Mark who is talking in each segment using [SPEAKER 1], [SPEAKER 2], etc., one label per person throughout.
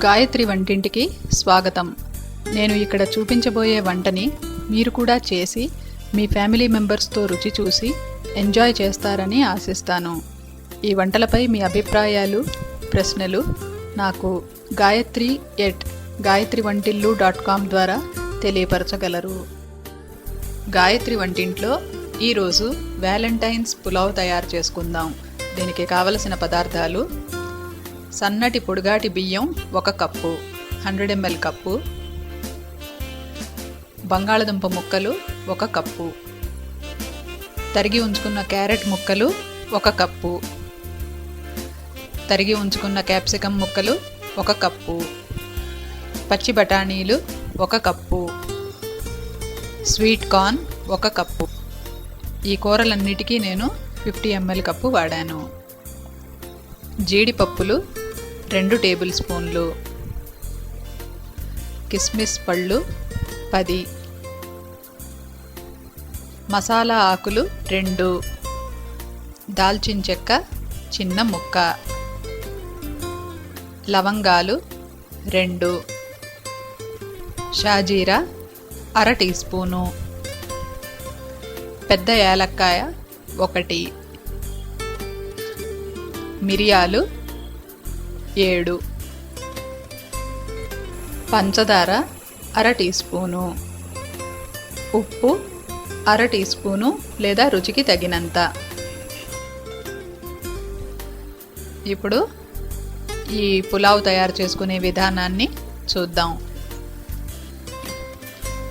[SPEAKER 1] గాయత్రి వంటింటికి స్వాగతం. నేను ఇక్కడ చూపించబోయే వంటని మీరు కూడా చేసి మీ ఫ్యామిలీ మెంబర్స్తో రుచి చూసి ఎంజాయ్ చేస్తారని ఆశిస్తాను. ఈ వంటలపై మీ అభిప్రాయాలు, ప్రశ్నలు నాకు gayatri@gayatrivantillu.com ద్వారా తెలియపరచగలరు. గాయత్రి వంటింట్లో ఈరోజు వ్యాలంటైన్స్ పులావ్ తయారు చేసుకుందాం. దీనికి కావలసిన పదార్థాలు: సన్నటి పొడుగాటి బియ్యం 1 కప్పు, 100 ml కప్పు, బంగాళదుంప ముక్కలు 1 కప్పు, తరిగి ఉంచుకున్న క్యారెట్ ముక్కలు 1 కప్పు, తరిగి ఉంచుకున్న క్యాప్సికం ముక్కలు 1 కప్పు, పచ్చి బఠానీలు 1 కప్పు, స్వీట్ కార్న్ 1 కప్పు. ఈ కూరలన్నిటికీ నేను 50 ml కప్పు వాడాను. జీడిపప్పులు 2 టేబుల్ స్పూన్లు, కిస్మిస్ పళ్ళు 10, మసాలా ఆకులు 2, దాల్చిన చెక్క చిన్న ముక్క, లవంగాలు 2, షాజీరా 1/2 టీ స్పూను, పెద్ద యాలక్కాయ 1, మిరియాలు 7, పంచదార 1/2 టీ స్పూను, ఉప్పు 1/2 టీ స్పూను లేదా రుచికి తగినంత. ఇప్పుడు ఈ పులావ్ తయారు చేసుకునే విధానాన్ని చూద్దాం.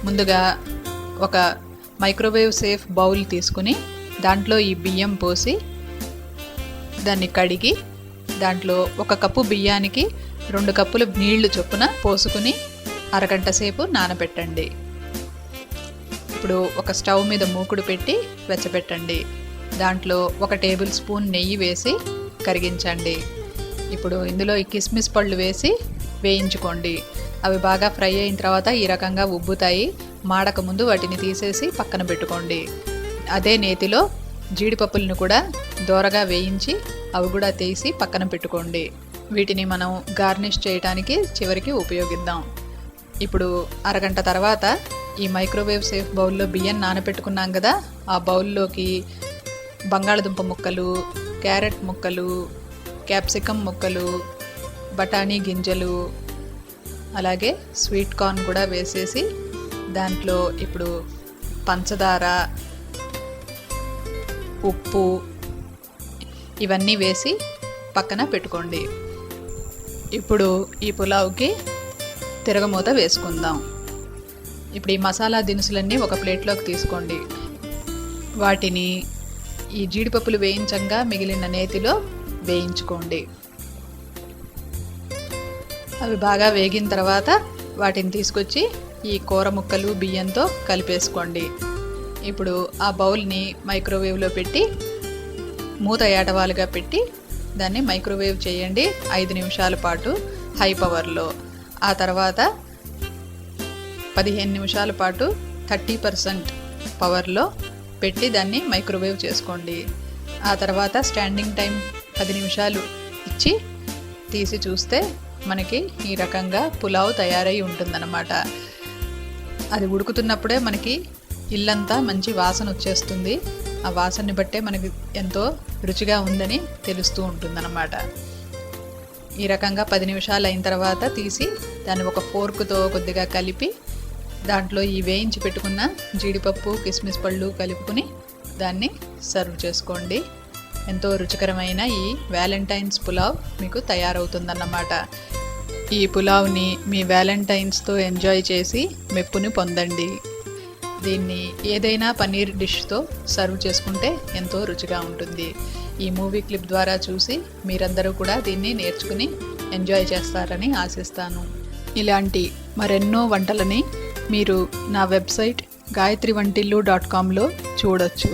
[SPEAKER 1] ముందుగా ఒక మైక్రోవేవ్ సేఫ్ బౌల్ తీసుకుని దాంట్లో ఈ బియ్యం పోసి దాన్ని కడిగి దాంట్లో 1 కప్పు బియ్యానికి 2 కప్పుల నీళ్లు చొప్పున పోసుకుని అరగంట సేపు నానబెట్టండి. ఇప్పుడు ఒక స్టవ్ మీద మూకుడు పెట్టి వెచ్చబెట్టండి. దాంట్లో 1 టేబుల్ స్పూన్ నెయ్యి వేసి కరిగించండి. ఇప్పుడు ఇందులో ఈ కిస్మిస్ పళ్ళు వేసి వేయించుకోండి. అవి బాగా ఫ్రై అయిన తర్వాత ఈ రకంగా ఉబ్బుతాయి. మాడక ముందు వాటిని తీసేసి పక్కన పెట్టుకోండి. అదే నేతిలో జీడిపప్పులను కూడా దోరగా వేయించి అవి కూడా తీసి పక్కన పెట్టుకోండి. వీటిని మనం గార్నిష్ చేయడానికి చివరికి ఉపయోగిద్దాం. ఇప్పుడు అరగంట తర్వాత ఈ మైక్రోవేవ్ సేఫ్ బౌల్లో బియ్యం నానబెట్టుకున్నాం కదా, ఆ బౌల్లోకి బంగాళదుంప ముక్కలు, క్యారెట్ ముక్కలు, క్యాప్సికం ముక్కలు, బఠానీ గింజలు, అలాగే స్వీట్ కార్న్ కూడా వేసేసి దాంట్లో ఇప్పుడు పంచదార, ఉప్పు ఇవన్నీ వేసి పక్కన పెట్టుకోండి. ఇప్పుడు ఈ పులావ్కి తిరగమూత వేసుకుందాం. ఇప్పుడు ఈ మసాలా దినుసులన్నీ ఒక ప్లేట్లోకి తీసుకోండి. వాటిని ఈ జీడిపప్పులు వేయించంగా మిగిలిన నేతిలో వేయించుకోండి. అవి బాగా వేగిన తర్వాత వాటిని తీసుకొచ్చి ఈ కూర ముక్కలు బియ్యంతో కలిపేసుకోండి. ఇప్పుడు ఆ బౌల్ని మైక్రోవేవ్లో పెట్టి మూత ఏటవాలుగా పెట్టి దాన్ని మైక్రోవేవ్ చేయండి 5 నిమిషాల పాటు హై పవర్లో. ఆ తర్వాత 15 నిమిషాల పాటు 30% పవర్లో పెట్టి దాన్ని మైక్రోవేవ్ చేసుకోండి. ఆ తర్వాత స్టాండింగ్ టైం 10 నిమిషాలు ఇచ్చి తీసి చూస్తే మనకి ఈ రకంగా పులావ్ తయారై ఉంటుందన్నమాట. అది ఉడుకుతున్నప్పుడే మనకి ఇల్లంతా మంచి వాసన వచ్చేస్తుంది. ఆ వాసనని బట్టే మనకి ఎంతో రుచిగా ఉందని తెలుస్తూ ఉంటుందన్నమాట. ఈ రకంగా 10 నిమిషాలు అయిన తర్వాత తీసి దాన్ని ఒక ఫోర్క్తో కొద్దిగా కలిపి దాంట్లో ఈ వేయించి పెట్టుకున్న జీడిపప్పు, కిస్మిస్ పళ్ళు కలుపుకుని దాన్ని సర్వ్ చేసుకోండి. ఎంతో రుచికరమైన ఈ వ్యాలంటైన్స్ పులావ్ మీకు తయారవుతుందన్నమాట. ఈ పులావ్ని మీ వ్యాలంటైన్స్తో ఎంజాయ్ చేసి మెప్పుని పొందండి. దీన్ని ఏదైనా పన్నీర్ డిష్తో సర్వ్ చేసుకుంటే ఎంతో రుచిగా ఉంటుంది. ఈ మూవీ క్లిప్ ద్వారా చూసి మీరందరూ కూడా దీన్ని నేర్చుకుని ఎంజాయ్ చేస్తారని ఆశిస్తాను. ఇలాంటి మరెన్నో వంటలని మీరు నా వెబ్సైట్ gayatrivantillu.comలో చూడొచ్చు.